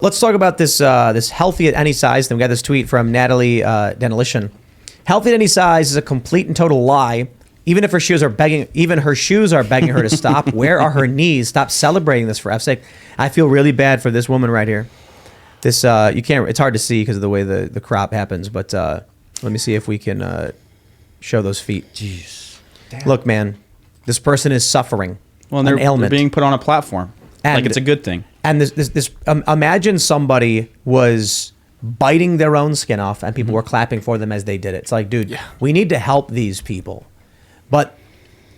Let's talk about this this healthy at any size. Then we got this tweet from Natalie Denalishan. Healthy at any size is a complete and total lie. Even if her shoes are begging, her to stop. Where are her knees? Stop celebrating this for F's sake. I feel really bad for this woman right here. This you can't. It's hard to see because of the way the crop happens. But let me see if we can show those feet. Jeez. Damn. Look, man, this person is suffering. Well, and they're being put on a platform. And, like it's a good thing. And this imagine somebody was biting their own skin off and people were clapping for them as they did it. It's like, dude, we need to help these people. But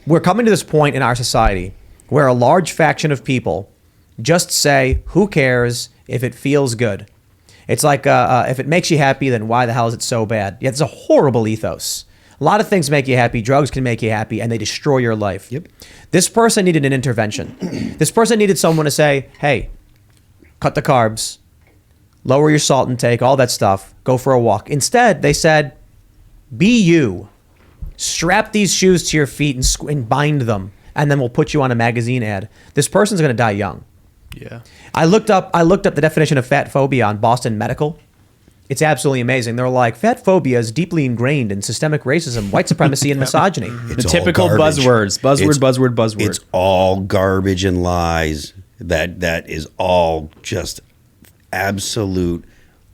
we're coming to this point in our society where a large faction of people just say, who cares if it feels good? It's like, if it makes you happy, then why the hell is it so bad? Yeah, it's a horrible ethos. A lot of things make you happy. Drugs can make you happy, and they destroy your life. Yep. This person needed an intervention. This person needed someone to say, hey, cut the carbs, lower your salt intake, all that stuff, go for a walk. Instead, they said, be you. Strap these shoes to your feet and bind them, and then we'll put you on a magazine ad. This person's going to die young. Yeah. I looked up the definition of fatphobia on Boston Medical. It's absolutely amazing. They're like, fatphobia is deeply ingrained in systemic racism, white supremacy, and misogyny. The typical buzzwords. Buzzword. It's all garbage and lies. That is all just absolute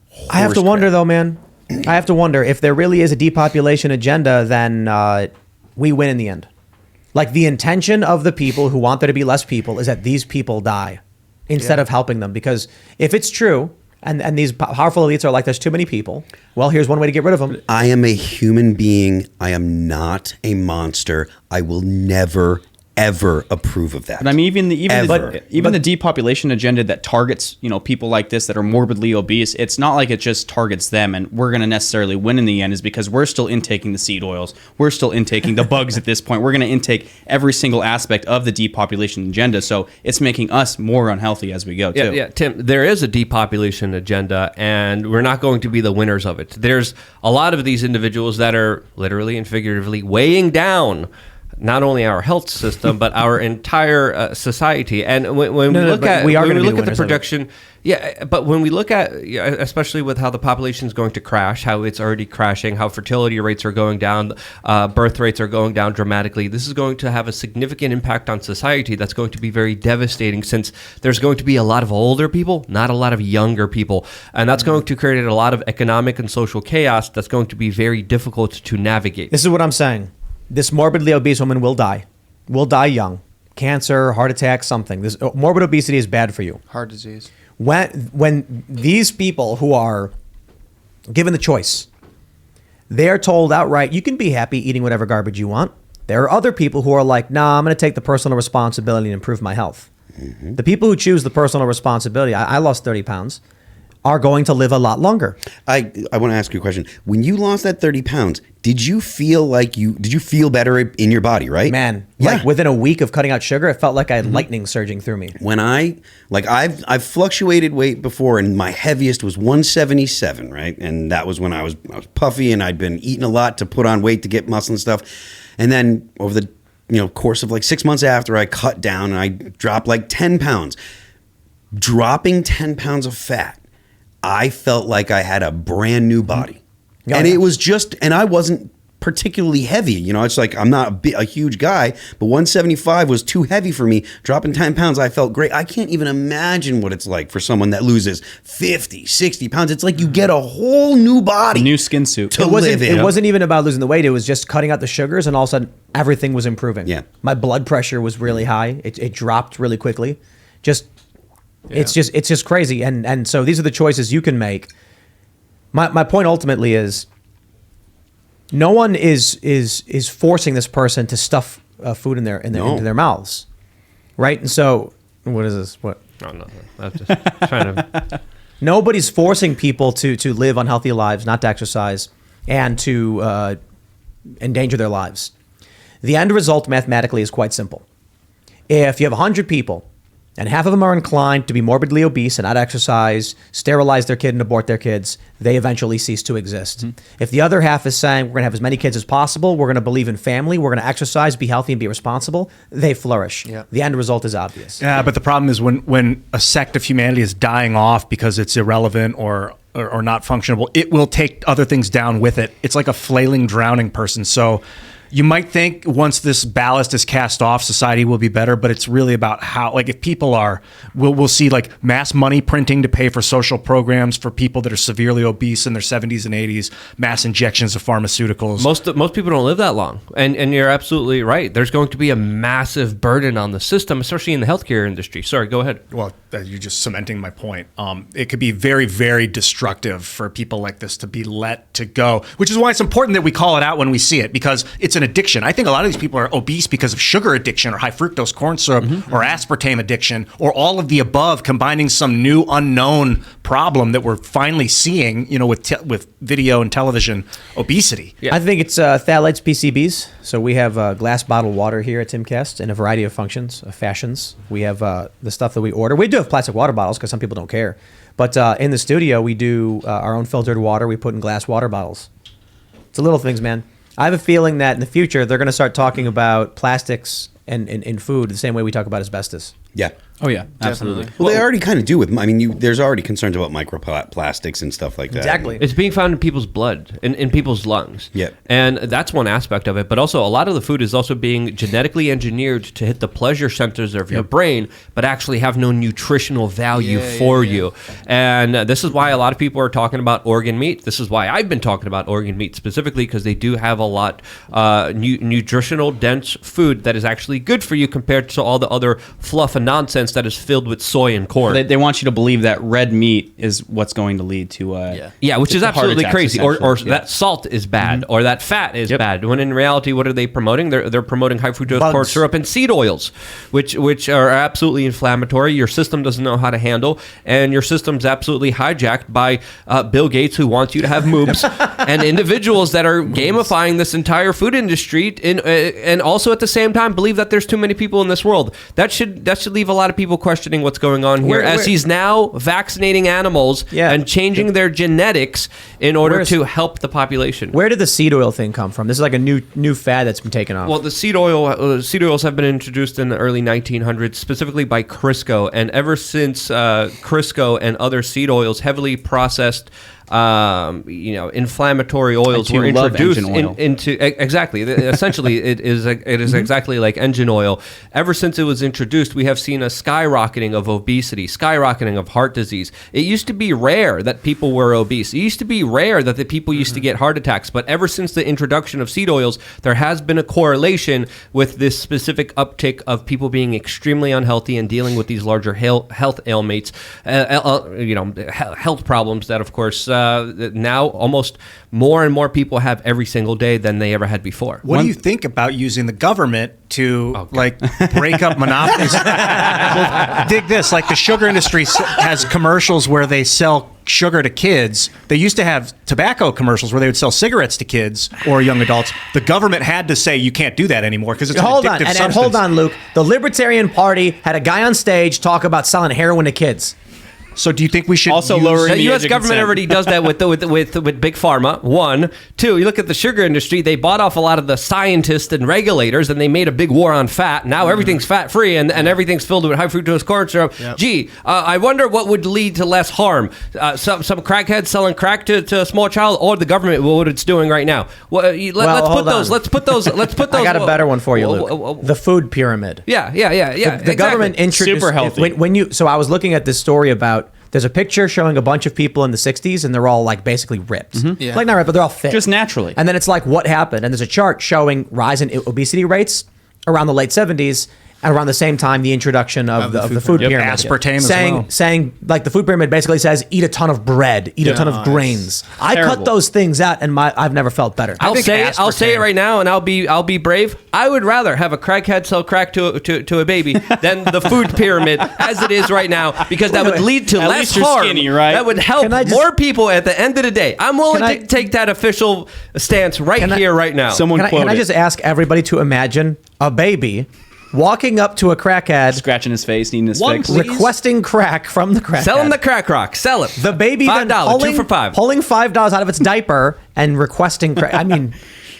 horse I have to wonder, crap. though, man. I have to wonder if there really is a depopulation agenda, then we win in the end. Like the intention of the people who want there to be less people is that these people die instead of helping them. Because if it's true, and these powerful elites are like, there's too many people, well, here's one way to get rid of them. I am a human being. I am not a monster. I will never, ever approve of that. But I mean, even the depopulation agenda that targets, people like this that are morbidly obese, it's not like it just targets them and we're going to necessarily win in the end, is because we're still intaking the seed oils. We're still intaking the bugs at this point. We're going to intake every single aspect of the depopulation agenda. So it's making us more unhealthy as we go, too. Yeah, Tim, there is a depopulation agenda, and we're not going to be the winners of it. There's a lot of these individuals that are literally and figuratively weighing down not only our health system, but our entire society. And when we look at the production, but when we look at, especially with how the population is going to crash, how it's already crashing, how fertility rates are going down, birth rates are going down dramatically, this is going to have a significant impact on society that's going to be very devastating, since there's going to be a lot of older people, not a lot of younger people. And that's going to create a lot of economic and social chaos that's going to be very difficult to navigate. This is what I'm saying. This morbidly obese woman will die young. Cancer, heart attack, something. This morbid obesity is bad for you. Heart disease. When these people who are given the choice, they are told outright, you can be happy eating whatever garbage you want. There are other people who are like, nah, I'm going to take the personal responsibility and improve my health. Mm-hmm. The people who choose the personal responsibility, I lost 30 pounds, are going to live a lot longer. I want to ask you a question. When you lost that 30 pounds, did you feel better in your body, right? Man, like within a week of cutting out sugar, it felt like I had lightning surging through me. When I've fluctuated weight before, and my heaviest was 177, right? And that was when I was puffy, and I'd been eating a lot to put on weight to get muscle and stuff. And then over the course of like 6 months after, I cut down and I dropped like 10 pounds. Dropping 10 pounds of fat, I felt like I had a brand new body. And it was and I wasn't particularly heavy. It's like, I'm not a huge guy, but 175 was too heavy for me. Dropping 10 pounds, I felt great. I can't even imagine what it's like for someone that loses 50, 60 pounds. It's like you get a whole new body. A new skin suit. It wasn't even about losing the weight. It was just cutting out the sugars, and all of a sudden, everything was improving. Yeah. My blood pressure was really high. It dropped really quickly. It's just crazy. And so these are the choices you can make. My point ultimately is, no one is forcing this person to stuff food into their mouths, right? And so, what is this? What? Oh, no, I'm just trying to. Nobody's forcing people to live unhealthy lives, not to exercise, and to endanger their lives. The end result mathematically is quite simple. If you have 100 people and half of them are inclined to be morbidly obese and not exercise, sterilize their kid and abort their kids, they eventually cease to exist. If the other half is saying we're going to have as many kids as possible, we're going to believe in family, we're going to exercise, be healthy, and be responsible, they flourish. Yeah. The end result is obvious. Yeah, but the problem is when a sect of humanity is dying off because it's irrelevant or not functionable, it will take other things down with it. It's like a flailing, drowning person. So you might think once this ballast is cast off, society will be better, but it's really about how, like, if people are, we'll see like mass money printing to pay for social programs for people that are severely obese in their 70s and 80s, mass injections of pharmaceuticals. Most people don't live that long, and you're absolutely right. There's going to be a massive burden on the system, especially in the healthcare industry. Sorry, go ahead. Well, you're just cementing my point. It could be very, very destructive for people like this to be let to go, which is why it's important that we call it out when we see it, because it's an addiction. I think a lot of these people are obese because of sugar addiction or high fructose corn syrup or aspartame addiction or all of the above, combining some new unknown problem that we're finally seeing, with video and television obesity. Yeah. I think it's phthalates, PCBs. So we have glass bottled water here at Timcast in a variety of fashions. We have the stuff that we order. We do have plastic water bottles because some people don't care. But in the studio, we do our own filtered water. We put in glass water bottles. It's the little things, man. I have a feeling that in the future, they're going to start talking about plastics and in food the same way we talk about asbestos. Yeah. Oh yeah, absolutely. Well, they already kind of do with. I mean, there's already concerns about microplastics and stuff like that. Exactly. It's being found in people's blood, in people's lungs. Yeah. And that's one aspect of it. But also, a lot of the food is also being genetically engineered to hit the pleasure centers of your brain, but actually have no nutritional value for you. And this is why a lot of people are talking about organ meat. This is why I've been talking about organ meat specifically, because they do have a lot nutritional dense food that is actually good for you compared to all the other fluff and nonsense that is filled with soy and corn. They want you to believe that red meat is what's going to lead to which is to heart absolutely attacks, crazy. Or essentially. that salt is bad, or that fat is bad. When in reality, what are they promoting? They're promoting high fructose corn Bugs. syrup and seed oils, which are absolutely inflammatory. Your system doesn't know how to handle, and your system's absolutely hijacked by Bill Gates, who wants you to have moobs, and individuals that are gamifying this entire food industry, and also at the same time believe that there's too many people in this world. That should leave a lot of people questioning what's going on here, as he's now vaccinating animals and changing their genetics in order to help the population. Where did the seed oil thing come from? This is like a new fad that's been taken off. Well, the seed oils have been introduced in the early 1900s, specifically by Crisco, and ever since Crisco and other seed oils, heavily processed inflammatory oils were introduced into exactly. Essentially, it is exactly like engine oil. Ever since it was introduced, we have seen a skyrocketing of obesity, skyrocketing of heart disease. It used to be rare that people were obese. It used to be rare that the people used to get heart attacks. But ever since the introduction of seed oils, there has been a correlation with this specific uptick of people being extremely unhealthy and dealing with these larger health ailments, health problems that, of course, now almost more and more people have every single day than they ever had before. What do you think about using the government to break up monopolies? Well, dig this, like the sugar industry has commercials where they sell sugar to kids. They used to have tobacco commercials where they would sell cigarettes to kids or young adults. The government had to say you can't do that anymore because it's an addictive substance. And hold on, Luke. The Libertarian Party had a guy on stage talk about selling heroin to kids. So do you think we should also lower the U.S. government already does that with big pharma? 1, 2. You look at the sugar industry; they bought off a lot of the scientists and regulators, and they made a big war on fat. Now everything's fat free, and everything's filled with high fructose corn syrup. Yep. Gee, I wonder what would lead to less harm: some crackhead selling crack to a small child, or the government what it's doing right now. Let's put those. I got a better one for you, Luke. The food pyramid. Yeah. The government introduced super healthy. So I was looking at this story about. There's a picture showing a bunch of people in the 60s, and they're all like basically ripped. Mm-hmm. Yeah. Like not ripped, but they're all fit. Just naturally. And then it's like, what happened? And there's a chart showing rise in obesity rates around the late 70s, and around the same time, the introduction of the food pyramid. Aspartame saying like the food pyramid basically says, eat a ton of bread, eat a ton of grains. I cut those things out, and I've never felt better. I'll say it right now, and I'll be brave. I would rather have a crackhead sell crack to a baby than the food pyramid as it is right now, because that would lead to less harm. Skinny, right? That would help more people at the end of the day. I'm willing to take that official stance right now. Can I just ask everybody to imagine a baby walking up to a crackhead, Scratching his face, needing his One fix. please. requesting crack from the crackhead. Sell him the crack rock. Sell it. The baby then $5, pulling, 2 for $5. pulling $5 out of its diaper and requesting crack. I mean,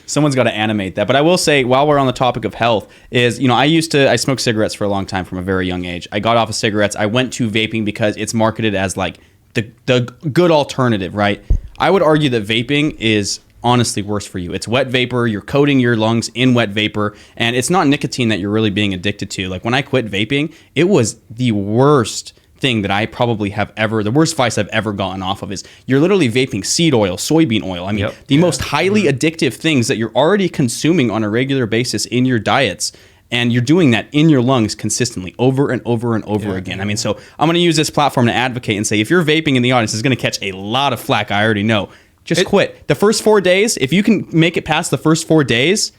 Someone's got to animate that. But I will say, while we're on the topic of health, is, I smoked cigarettes for a long time from a very young age. I got off of cigarettes. I went to vaping because it's marketed as like the good alternative, right? I would argue that vaping is honestly worse for you. It's wet vapor. You're coating your lungs in wet vapor, and it's not nicotine that you're really being addicted to. Like when I quit vaping, it was the worst thing that I probably have ever, the worst vice I've ever gotten off of is you're literally vaping seed oil, soybean oil. I mean, the most highly addictive things that you're already consuming on a regular basis in your diets. And you're doing that in your lungs consistently over and over and over again. I mean, so I'm going to use this platform to advocate and say, if you're vaping in the audience, it's going to catch a lot of flack. I already know. Just quit. The first 4 days, if you can make it past the first 4 days,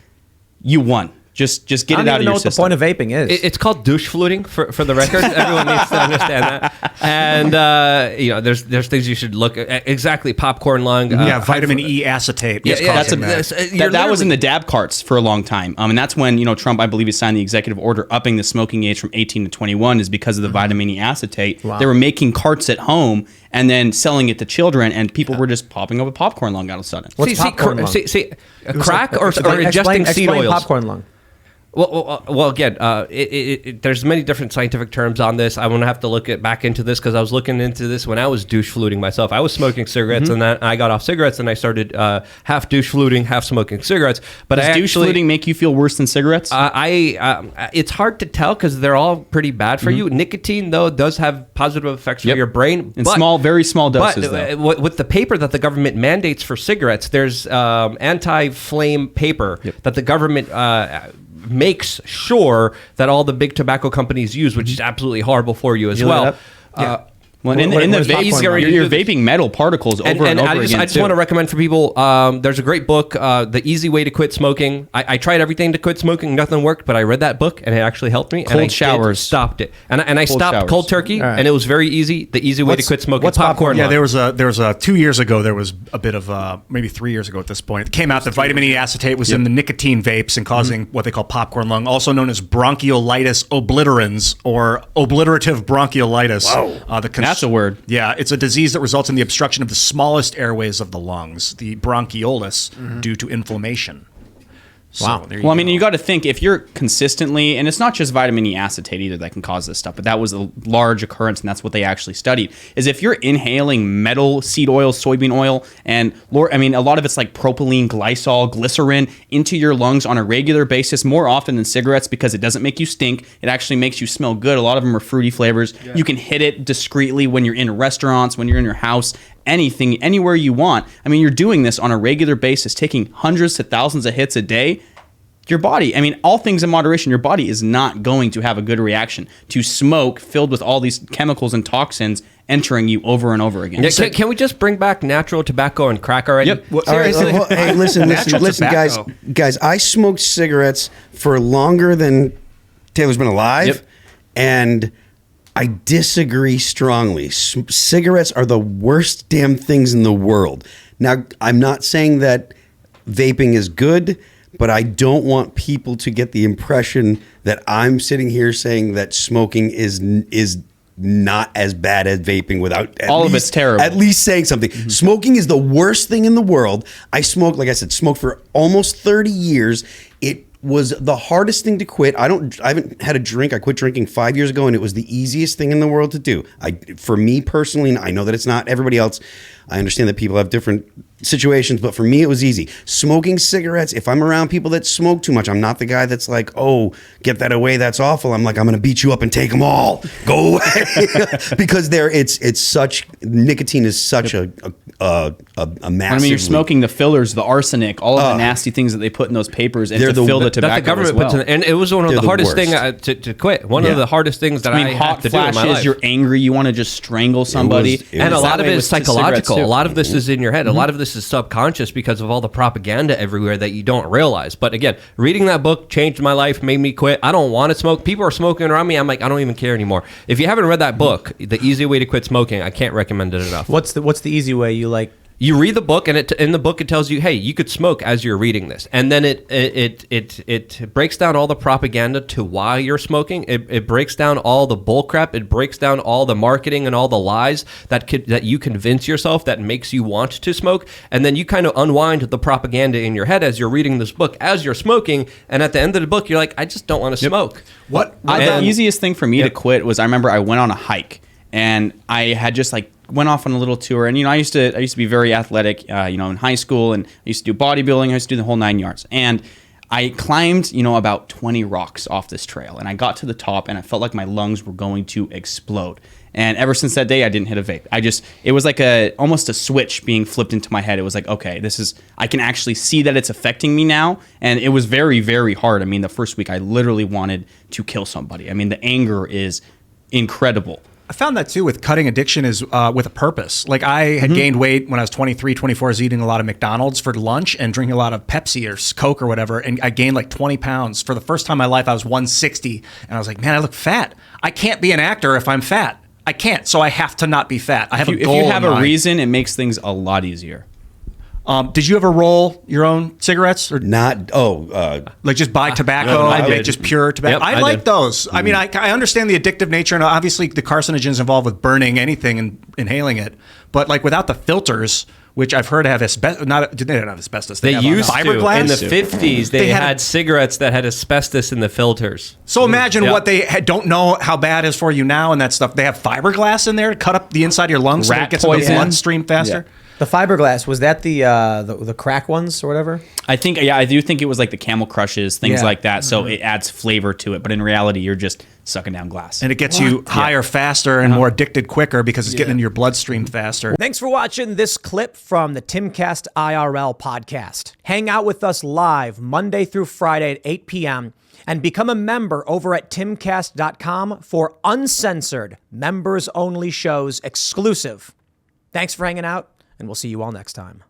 you won. Just get it out of your system. I don't even know what the point of vaping is. It's called douche fluting for the record. Everyone needs to understand that. And there's things you should look at. Exactly, popcorn lung. Vitamin E acetate. That was in the dab carts for a long time. And that's when Trump, I believe, he signed the executive order upping the smoking age from 18 to 21 is because of the vitamin E acetate. Wow. They were making carts at home and then selling it to children, and people were just popping up a popcorn lung all of a sudden. What's popcorn lung? Crack or ingesting seed oils? Popcorn lung. Well, again, there's many different scientific terms on this. I'm going to have to look back into this because I was looking into this when I was douche fluting myself. I was smoking cigarettes, and then I got off cigarettes, and I started half douche fluting, half smoking cigarettes. But Does douche fluting make you feel worse than cigarettes? It's hard to tell because they're all pretty bad for you. Nicotine, though, does have positive effects for your brain. In very small doses, though. With the paper that the government mandates for cigarettes, there's anti-flame paper that the government makes sure that all the big tobacco companies use, which is absolutely horrible for you as well. Well, in the vape, you're vaping metal particles over and over again. I just want to recommend for people, there's a great book, The Easy Way to Quit Smoking. I tried everything to quit smoking, nothing worked, but I read that book and it actually helped me. Cold showers. Stopped it. And I stopped cold turkey, and it was very easy. The Easy Way to Quit Smoking. What's popcorn? Yeah, there was a 2 years ago, there was a bit of, maybe 3 years ago at this point, it came out that vitamin E acetate was in the nicotine vapes and causing what they call popcorn lung, also known as bronchiolitis obliterans or obliterative bronchiolitis. Wow. That's a word. Yeah, it's a disease that results in the obstruction of the smallest airways of the lungs, the bronchioles, due to inflammation. Wow. Well, I mean, you got to think if you're consistently, and it's not just vitamin E acetate either that can cause this stuff, but that was a large occurrence, and that's what they actually studied, is if you're inhaling metal, seed oil, soybean oil, and a lot of it's like propylene, glycol, glycerin into your lungs on a regular basis, more often than cigarettes because it doesn't make you stink. It actually makes you smell good. A lot of them are fruity flavors. Yeah. You can hit it discreetly when you're in restaurants, when you're in your house, anything, anywhere you want. I mean, you're doing this on a regular basis, taking hundreds to thousands of hits a day. Your body, all things in moderation, your body is not going to have a good reaction to smoke filled with all these chemicals and toxins entering you over and over again. Yeah, can we just bring back natural tobacco and crack already? Yep. Well, seriously. All right, hey, listen, guys. I smoked cigarettes for longer than Taylor's been alive, and I disagree strongly. Cigarettes are the worst damn things in the world. Now, I'm not saying that vaping is good, but I don't want people to get the impression that I'm sitting here saying that smoking is not as bad as vaping without it's terrible. At least saying something. Mm-hmm. Smoking is the worst thing in the world. I smoked, like I said, for almost 30 years. It was the hardest thing to quit. I haven't had a drink. I quit drinking 5 years ago, and it was the easiest thing in the world to do. For me personally, and I know that it's not everybody else. I understand that people have different situations, but for me, it was easy. Smoking cigarettes, if I'm around people that smoke too much, I'm not the guy that's like, oh, get that away, that's awful. I'm like, I'm going to beat you up and take them all. Go away. Because nicotine is such a massive. You're smoking the fillers, the arsenic, all of the nasty things that they put in those papers and to fill the tobacco that the government as well. puts in, and it was one of the hardest things to quit. One of the hardest things that I had to do in my life. You're angry, you want to just strangle somebody. And a lot of it is psychological. A lot of this is in your head. A lot of this is subconscious because of all the propaganda everywhere that you don't realize. But again, reading that book changed my life, made me quit. I don't want to smoke. People are smoking around me. I'm like, I don't even care anymore. If you haven't read that book, The Easy Way to Quit Smoking, I can't recommend it enough. What's the easy way? You like You read the book, and in the book it tells you, hey, you could smoke as you're reading this, and then it breaks down all the propaganda to why you're smoking. It breaks down all the bullcrap. It breaks down all the marketing and all the lies that you convince yourself that makes you want to smoke, and then you kind of unwind the propaganda in your head as you're reading this book as you're smoking, and at the end of the book you're like, I just don't want to smoke. The easiest thing for me to quit was, I remember I went on a hike, and I had just like went off on a little tour, and I used to be very athletic, in high school, and I used to do bodybuilding. I used to do the whole 9 yards, and I climbed about 20 rocks off this trail, and I got to the top, and I felt like my lungs were going to explode. And ever since that day, I didn't hit a vape. It was like almost a switch being flipped into my head. It was like, okay, I can actually see that it's affecting me now. And it was very, very hard. I mean, the first week I literally wanted to kill somebody. I mean, the anger is incredible. I found that too with cutting addiction is with a purpose. Like I had gained weight when I was 23, 24. I was eating a lot of McDonald's for lunch and drinking a lot of Pepsi or Coke or whatever. And I gained like 20 pounds. For the first time in my life, I was 160. And I was like, man, I look fat. I can't be an actor if I'm fat. I can't. So I have to not be fat. I have a goal. If you have a reason, it makes things a lot easier. Did you ever roll your own cigarettes? Or Not, like just buy tobacco, no, I like did. just pure tobacco? Yep, I I like did. those. I mean, I understand the addictive nature, and obviously the carcinogens involved with burning anything and inhaling it. But like without the filters, which I've heard have asbestos, they don't have asbestos. They have used to. fiberglass. In the 50s, they had- had cigarettes that had asbestos in the filters. So imagine Yeah. what they don't know how bad is for you now and that stuff. They have fiberglass in there to cut up the inside of your lungs so Rat it gets in the poison. bloodstream faster. The fiberglass, was that the crack ones or whatever? I do think it was like the Camel Crushes, things Yeah. like that. So it adds flavor to it. But in reality, you're just sucking down glass. And it gets you higher faster and more addicted quicker because it's getting into your bloodstream faster. Thanks for watching this clip from the Timcast IRL podcast. Hang out with us live Monday through Friday at 8 p.m. and become a member over at timcast.com for uncensored, members-only shows exclusive. Thanks for hanging out, and we'll see you all next time.